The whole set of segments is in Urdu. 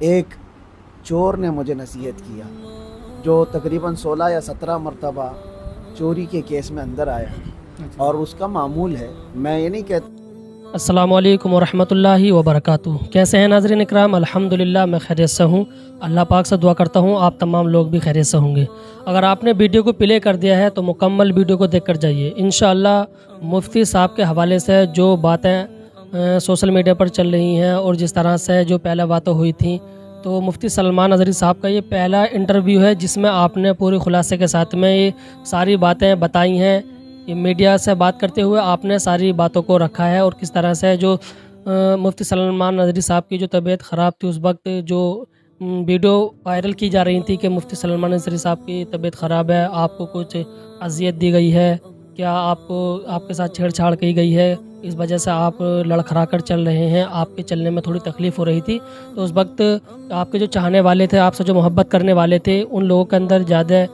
ایک چور نے مجھے نصیحت کیا جو تقریباً 16 یا 17 مرتبہ چوری کے کیس میں اندر آیا اور اس کا معمول ہے. میں یہ نہیں کہتا. السلام علیکم ورحمۃ اللہ وبرکاتہ. کیسے ہیں ناظرین اکرام؟ الحمدللہ میں خیریت سے ہوں. اللہ پاک سے دعا کرتا ہوں آپ تمام لوگ بھی خیریت سے ہوں گے. اگر آپ نے ویڈیو کو پلے کر دیا ہے تو مکمل ویڈیو کو دیکھ کر جائیے. انشاءاللہ مفتی صاحب کے حوالے سے جو باتیں سوشل میڈیا پر چل رہی ہیں اور جس طرح سے جو پہلے باتیں ہوئی تھیں، تو مفتی سلمان اظہری صاحب کا یہ پہلا انٹرویو ہے جس میں آپ نے پوری خلاصے کے ساتھ میں یہ ساری باتیں بتائی ہیں. یہ میڈیا سے بات کرتے ہوئے آپ نے ساری باتوں کو رکھا ہے اور کس طرح سے جو مفتی سلمان اظہری صاحب کی جو طبیعت خراب تھی اس وقت جو ویڈیو وائرل کی جا رہی تھی کہ مفتی سلمان اظہری صاحب کی طبیعت خراب ہے، آپ کو کچھ اذیت دی گئی ہے، کیا آپ کے ساتھ چھیڑ چھاڑ کی گئی ہے، اس وجہ سے آپ لڑکھڑا کر چل رہے ہیں، آپ کے چلنے میں تھوڑی تکلیف ہو رہی تھی. تو اس وقت آپ کے جو چاہنے والے تھے، آپ سے جو محبت کرنے والے تھے، ان لوگوں کے اندر زیادہ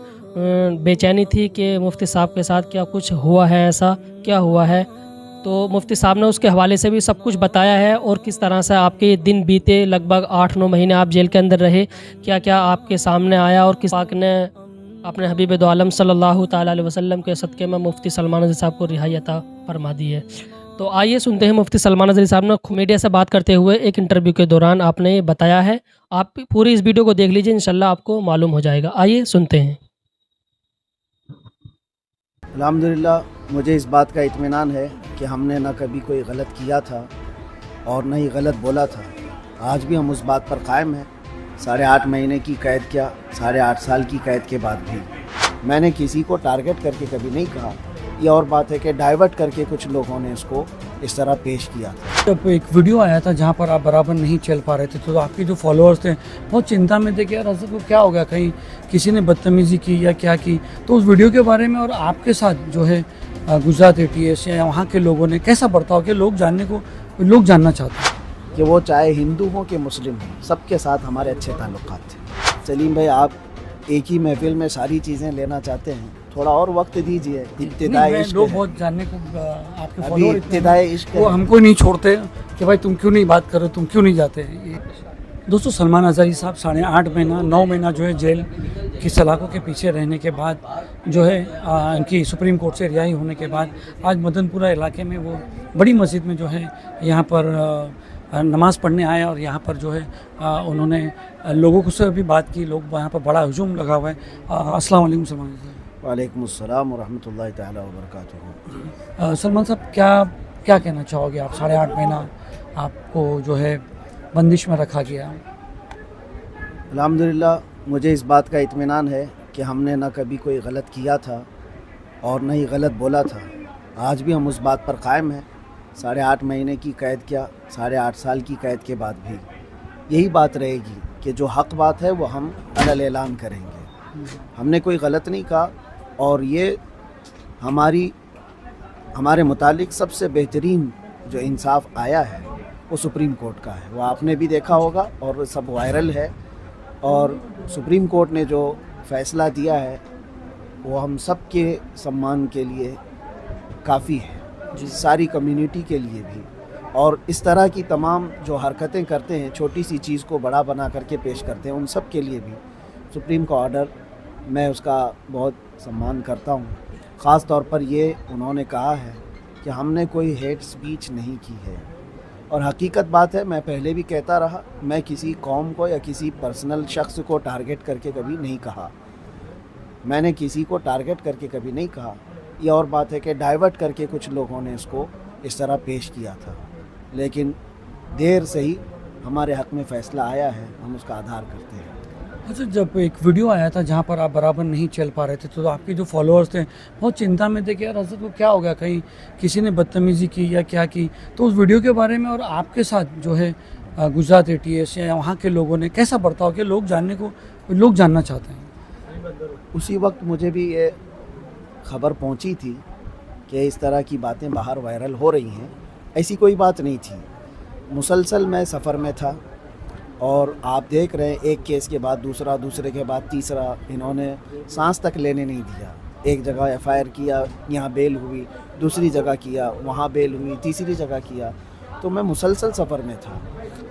بے چینی تھی کہ مفتی صاحب کے ساتھ کیا کچھ ہوا ہے، ایسا کیا ہوا ہے. تو مفتی صاحب نے اس کے حوالے سے بھی سب کچھ بتایا ہے اور کس طرح سے آپ کے دن بیتے، لگ بھگ 8-9 مہینے آپ جیل کے اندر رہے، کیا کیا آپ کے سامنے آیا اور کس پاک نے اپنے حبیب دو عالم صلی اللہ تعالیٰ علیہ وسلم کے صدقے میں مفتی سلمان اظہری صاحب کو رہائی عطا فرما دی ہے. تو آئیے سنتے ہیں مفتی سلمان اظہری صاحب نے میڈیا سے بات کرتے ہوئے ایک انٹرویو کے دوران آپ نے یہ بتایا ہے. آپ پوری اس ویڈیو کو دیکھ لیجئے، انشاءاللہ آپ کو معلوم ہو جائے گا. آئیے سنتے ہیں. الحمدللہ مجھے اس بات کا اطمینان ہے کہ ہم نے نہ کبھی کوئی غلط کیا تھا اور نہ ہی غلط بولا تھا. آج بھی ہم اس بات پر قائم ہیں. 8.5 مہینے کی قید کیا، 8.5 سال کی قید کے بعد بھی میں نے کسی کو ٹارگٹ کر کے کبھی نہیں کہا. یہ اور بات ہے کہ ڈائیورٹ کر کے کچھ لوگوں نے اس کو اس طرح پیش کیا تھا. جب ایک ویڈیو آیا تھا جہاں پر آپ برابر نہیں چل پا رہے تھے تو آپ کے جو فالوورز تھے بہت چنتا میں تھے کہ یار حضرت کو کیا ہو گیا، کہیں کسی نے بدتمیزی کی یا کیا کی. تو اس ویڈیو کے بارے میں اور آپ کے ساتھ جو ہے گجرات ATS یا وہاں کے لوگوں نے کیسا برتاؤ کہ لوگ جاننا چاہتے ہیں کہ وہ چاہے ہندو ہوں کہ مسلم ہوں، سب کے ساتھ ہمارے اچھے تعلقات تھے. سلیم بھائی، آپ ایک ہی محفل میں ساری چیزیں لینا چاہتے ہیں، تھوڑا اور وقت دیجیے. ابتدائی لوگ بہت جاننے کو آپ کے ابھی ابتدائی عشق وہ ہم کو نہیں چھوڑتے کہ بھائی تم کیوں نہیں بات کر رہے، تم کیوں نہیں جاتے. دوستو سلمان اظہری صاحب 8.5 مہینہ 9 مہینہ جو ہے جیل کی سلاخوں کے پیچھے رہنے کے بعد جو ہے ان کی سپریم کورٹ سے رہائی ہونے کے بعد آج مدن پورہ علاقے میں وہ بڑی مسجد میں جو ہے یہاں پر نماز پڑھنے آئے اور یہاں پر جو ہے انہوں نے لوگوں کو سے بھی بات کی. لوگ یہاں پر بڑا ہجوم لگا ہوا ہے. السلام علیکم سلمان صاحب. وعلیکم السلام ورحمۃ اللہ تعالیٰ وبرکاتہ. سلمان صاحب کیا کہنا چاہو گے؟ آپ 8.5 مہینہ آپ کو جو ہے بندش میں رکھا گیا. الحمدللہ مجھے اس بات کا اطمینان ہے کہ ہم نے نہ کبھی کوئی غلط کیا تھا اور نہ ہی غلط بولا تھا. آج بھی ہم اس بات پر قائم ہیں. 8.5 مہینے کی قید کیا، 8.5 سال کی قید کے بعد بھی یہی بات رہے گی کہ جو حق بات ہے وہ ہم علل اعلان کریں گے. ہم نے کوئی غلط نہیں کہا اور یہ ہمارے متعلق سب سے بہترین جو انصاف آیا ہے وہ سپریم کورٹ کا ہے. وہ آپ نے بھی دیکھا ہوگا اور سب وائرل ہے. اور سپریم کورٹ نے جو فیصلہ دیا ہے وہ ہم سب کے سمان کے لیے کافی ہے، ساری کمیونٹی کے لیے بھی. اور اس طرح کی تمام جو حرکتیں کرتے ہیں، چھوٹی سی چیز کو بڑا بنا کر کے پیش کرتے ہیں، ان سب کے لیے بھی سپریم کا آرڈر میں اس کا بہت سمان کرتا ہوں. خاص طور پر یہ انہوں نے کہا ہے کہ ہم نے کوئی ہیٹ سپیچ نہیں کی ہے. اور حقیقت بات ہے، میں پہلے بھی کہتا رہا، میں کسی قوم کو یا کسی پرسنل شخص کو ٹارگٹ کر کے کبھی نہیں کہا. میں نے کسی کو ٹارگٹ کر کے کبھی نہیں کہا. یہ اور بات ہے کہ ڈائیورٹ کر کے کچھ لوگوں نے اس کو اس طرح پیش کیا تھا. لیکن دیر سے ہی ہمارے حق میں فیصلہ آیا ہے، ہم اس کا آدھار کرتے ہیں. اچھا، جب ایک ویڈیو آیا تھا جہاں پر آپ برابر نہیں چل پا رہے تھے تو آپ کے جو فالوورز تھے بہت چنتا میں تھے کہ یار حضرت کو کیا ہو گیا، کہیں کسی نے بدتمیزی کی یا کیا کی. تو اس ویڈیو کے بارے میں اور آپ کے ساتھ جو ہے گجرات ATS یا وہاں کے لوگوں نے کیسا برتاؤ کہ لوگ جاننا چاہتے ہیں. اسی وقت مجھے بھی یہ خبر پہنچی تھی کہ اس طرح کی باتیں باہر وائرل ہو رہی ہیں. ایسی کوئی بات نہیں تھی. مسلسل میں سفر میں تھا اور آپ دیکھ رہے ہیں ایک کیس کے بعد دوسرا، دوسرے کے بعد تیسرا. انہوں نے سانس تک لینے نہیں دیا. ایک جگہ FIR کیا، یہاں بیل ہوئی، دوسری جگہ کیا، وہاں بیل ہوئی، تیسری جگہ کیا. تو میں مسلسل سفر میں تھا